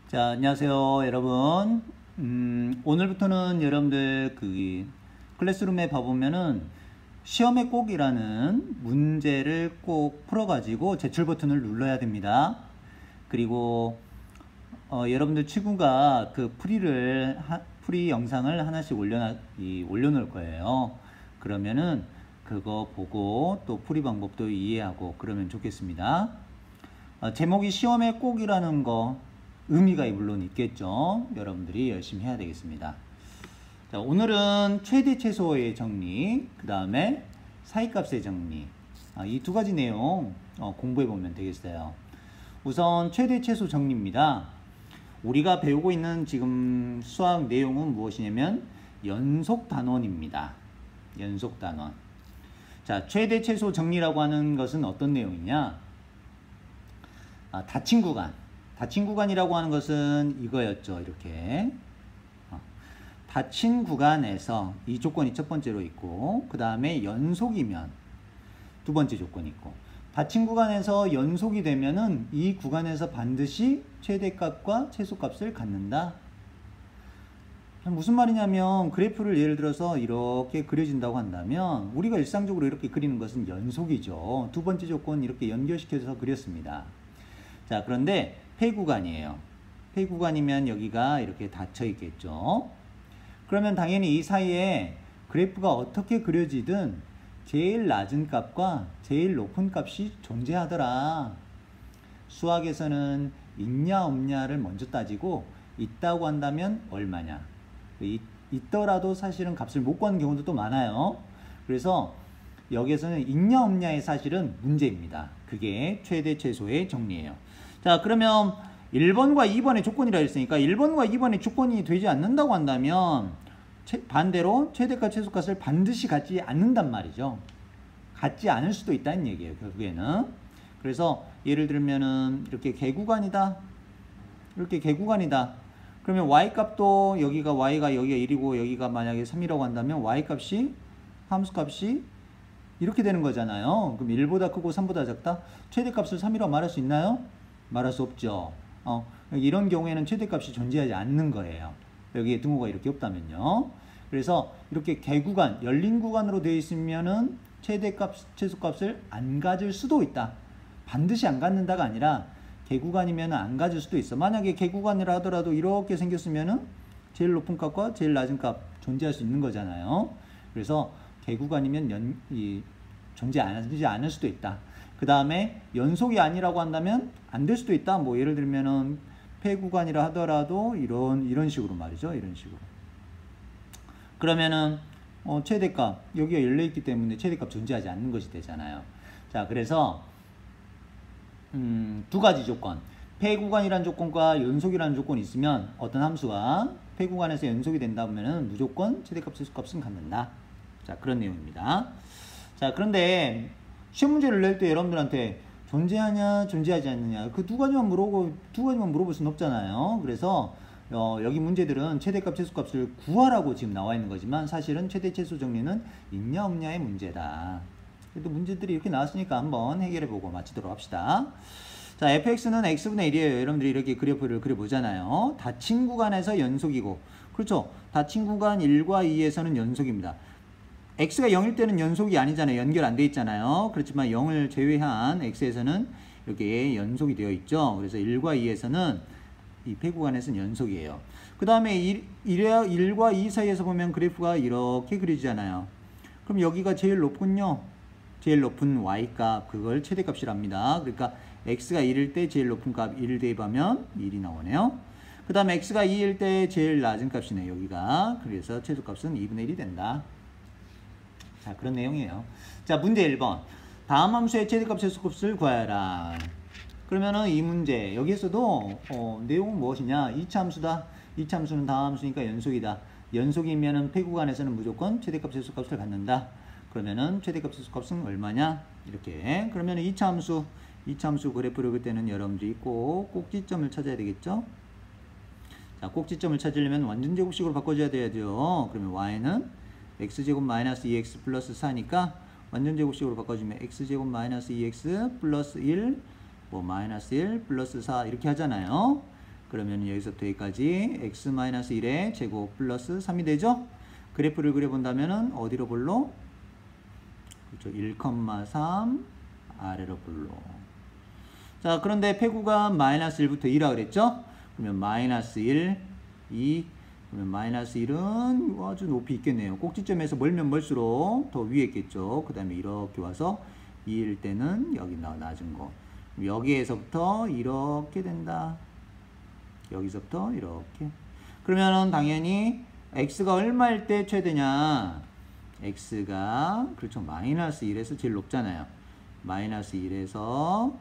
자, 안녕하세요, 여러분. 오늘부터는 여러분들 클래스룸에 봐보면은 시험에 꼭이라는 문제를 꼭 풀어가지고 제출 버튼을 눌러야 됩니다. 그리고 여러분들 친구가 그 풀이 영상을 하나씩 올려놓을 거예요. 그러면은 그거 보고 또 풀이 방법도 이해하고 그러면 좋겠습니다. 제목이 시험에 꼭이라는 거 의미가 물론 있겠죠. 여러분들이 열심히 해야 되겠습니다. 자, 오늘은 최대 최소의 정리, 그 다음에 사이값의 정리, 이 두 가지 내용 공부해 보면 되겠어요. 우선 최대 최소 정리입니다. 우리가 배우고 있는 지금 수학 내용은 무엇이냐면 연속 단원입니다. 연속 단원. 자, 최대 최소 정리라고 하는 것은 어떤 내용이냐? 닫힌 구간. 닫힌 구간이라고 하는 것은 이거였죠. 이렇게 닫힌 구간에서 이 조건이 첫 번째로 있고, 그 다음에 연속이면 두 번째 조건이 있고, 닫힌 구간에서 연속이 되면은 이 구간에서 반드시 최대값과 최소값을 갖는다. 무슨 말이냐면 그래프를 예를 들어서 이렇게 그려진다고 한다면 우리가 일상적으로 이렇게 그리는 것은 연속이죠. 두 번째 조건 이렇게 연결시켜서 그렸습니다. 자, 그런데 폐구간이에요. 폐구간이면 여기가 이렇게 닫혀 있겠죠. 그러면 당연히 이 사이에 그래프가 어떻게 그려지든 제일 낮은 값과 제일 높은 값이 존재하더라. 수학에서는 있냐 없냐를 먼저 따지고 있다고 한다면 얼마냐. 있더라도 사실은 값을 못 구하는 경우도 또 많아요. 그래서 여기에서는 있냐 없냐의 사실은 문제입니다. 그게 최대 최소의 정리예요. 자, 그러면 1번과 2번의 조건이라 했으니까 1번과 2번의 조건이 되지 않는다고 한다면 반대로 최대값 최소값을 반드시 갖지 않는단 말이죠. 갖지 않을 수도 있다는 얘기예요, 결국에는. 그래서 예를 들면은 이렇게 개구간이다. 이렇게 개구간이다. 그러면 y값도 여기가 y가 1이고 여기가 만약에 3이라고 한다면 y값이 함수값이 이렇게 되는 거잖아요. 그럼 1보다 크고 3보다 작다? 최대값을 3이라고 말할 수 있나요? 말할 수 없죠. 이런 경우에는 최대값이 존재하지 않는 거예요. 여기에 등호가 이렇게 없다면요. 그래서 이렇게 개구간, 열린 구간으로 되어 있으면은 최대값, 최소값을 안 가질 수도 있다. 반드시 안 갖는다가 아니라 개구간이면 안 가질 수도 있어. 만약에 개구간이라 하더라도 이렇게 생겼으면은 제일 높은 값과 제일 낮은 값 존재할 수 있는 거잖아요. 그래서 개구간이면 존재하지 않을 수도 있다. 그 다음에 연속이 아니라고 한다면 안 될 수도 있다. 뭐 예를 들면은 폐구간이라 하더라도 이런 식으로 말이죠. 이런 식으로. 그러면은 최대값 여기가 열려 있기 때문에 최대값 존재하지 않는 것이 되잖아요. 자, 그래서 두 가지 조건. 폐구간이라는 조건과 연속이라는 조건이 있으면 어떤 함수가 폐구간에서 연속이 된다 보면은 무조건 최대값 최소값은 갖는다. 자, 그런 내용입니다. 자, 그런데 시험 문제를 낼 때 여러분들한테 존재하냐 존재하지 않느냐 그 두 가지만 물어볼 수는 없잖아요. 그래서 여기 문제들은 최대값 최소값을 구하라고 지금 나와 있는 거지만 사실은 최대 최소 정리는 있냐 없냐의 문제다. 그래도 문제들이 이렇게 나왔으니까 한번 해결해보고 마치도록 합시다. 자, fx는 x분의 1이에요. 여러분들이 이렇게 그래프를 그려보잖아요. 닫힌 구간에서 연속이고, 그렇죠. 닫힌 구간 1과 2에서는 연속입니다. x가 0일 때는 연속이 아니잖아요. 연결 안 돼 있잖아요. 그렇지만 0을 제외한 x에서는 이렇게 연속이 되어 있죠. 그래서 1과 2에서는 이 폐구간에서는 연속이에요. 그 다음에 1과 2 사이에서 보면 그래프가 이렇게 그려지잖아요. 그럼 여기가 제일 높군요. 제일 높은 y값, 그걸 최대값이랍니다. 그러니까 x가 1일 때 제일 높은 값 1을 대입하면 1이 나오네요. 그 다음에 x가 2일 때 제일 낮은 값이네요. 여기가. 그래서 최소값은 2분의 1이 된다. 자, 그런 내용이에요. 자, 문제 1번. 다음 함수의 최대값 최소값을 구하여라. 그러면은 이 문제 여기에서도 내용은 무엇이냐? 2차 함수다. 2차 함수는 다음 함수니까 연속이다. 연속이면은 폐구간에서는 무조건 최대값 최소값을 갖는다. 그러면은 최대값 최소값은 얼마냐? 이렇게. 그러면은 2차 함수 그래프를 그릴 때는 여러분들이 꼭 꼭지점을 찾아야 되겠죠? 자, 꼭지점을 찾으려면 완전 제곱식으로 바꿔줘야 돼요. 그러면 y는 x제곱 마이너스 2x 플러스 4니까 완전 제곱식으로 바꿔주면 x제곱 마이너스 2x 플러스 1 뭐 마이너스 1 플러스 4 이렇게 하잖아요. 그러면 여기서부터 여기까지 x-1의 제곱 플러스 3이 되죠? 그래프를 그려본다면은 어디로 볼로? 그렇죠. 1,3 아래로 볼로. 자, 그런데 폐구가 마이너스 1부터 2라 그랬죠? 그러면 마이너스 1, 2, 그러면 마이너스 1은 아주 높이 있겠네요. 꼭지점에서 멀면 멀수록 더 위에 있겠죠. 그 다음에 이렇게 와서 2일 때는 여기 낮은 거. 여기에서부터 이렇게 된다. 여기서부터 이렇게. 그러면은 당연히 x가 얼마일 때 최대냐? x가 그렇죠. 마이너스 1에서 제일 높잖아요. 마이너스 1에서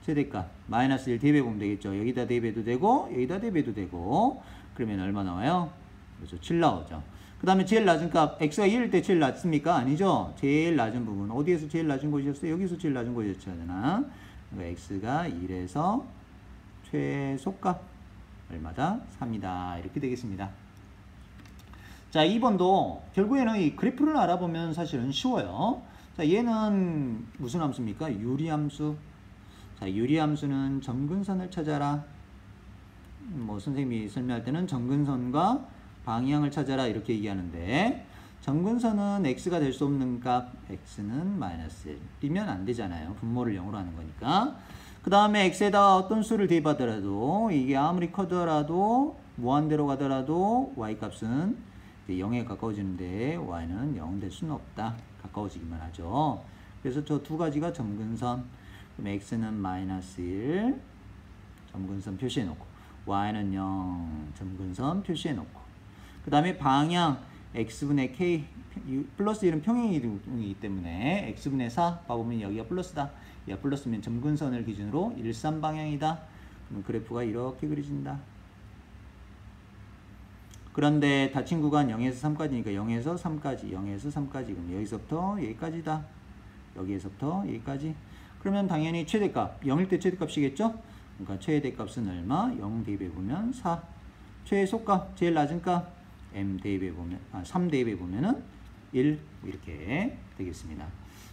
최대값 마이너스 1 대입해보면 되겠죠. 여기다 대입해도 되고 여기다 대입해도 되고. 그러면 얼마 나와요? 그렇죠. 7 나오죠. 그 다음에 제일 낮은 값 x가 1일 때 제일 낮습니까? 아니죠. 제일 낮은 부분 어디에서 제일 낮은 곳이었어요? 여기서 제일 낮은 곳이었잖아. 그러니까 x가 1에서 최소값 얼마다? 3이다. 이렇게 되겠습니다. 자, 2번도 결국에는 이 그래프를 알아보면 사실은 쉬워요. 자, 얘는 무슨 함수입니까? 유리함수. 자, 유리함수는 점근선을 찾아라. 뭐 선생님이 설명할 때는 점근선과 방향을 찾아라 이렇게 얘기하는데, 점근선은 x가 될 수 없는 값 x는 마이너스 1이면 안 되잖아요. 분모를 0으로 하는 거니까. 그 다음에 x에다가 어떤 수를 대입하더라도 이게 아무리 커더라도 무한대로 가더라도 y 값은 0에 가까워지는데 y는 0 될 수는 없다. 가까워지기만 하죠. 그래서 저 두 가지가 점근선. 그럼 x는 마이너스 1 점근선 표시해 놓고 y는 0 점근선 표시해 놓고, 그 다음에 방향 x분의 k 플러스 1은 평행이동이기 때문에 x분의 4 봐보면 여기가 플러스다. 야, 플러스면 점근선을 기준으로 13방향이다. 그럼 그래프가 이렇게 그려진다. 그런데 닫힌 구간 0에서 3까지니까 0에서 3까지, 0에서 3까지. 그럼 여기서부터 여기까지다. 여기에서부터 여기까지. 그러면 당연히 최대값, 0일 때 최대값이겠죠? 그러니까 최대값은 얼마? 0 대입해보면 4. 최소값, 제일 낮은 값, m 대입해보면, 3 대입해보면은 1. 이렇게 되겠습니다.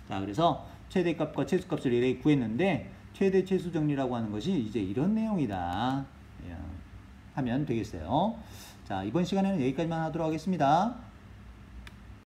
자, 그래서 최대값과 최소값을 이렇게 구했는데, 최대 최소 정리라고 하는 것이 이제 이런 내용이다. 하면 되겠어요. 자, 이번 시간에는 여기까지만 하도록 하겠습니다.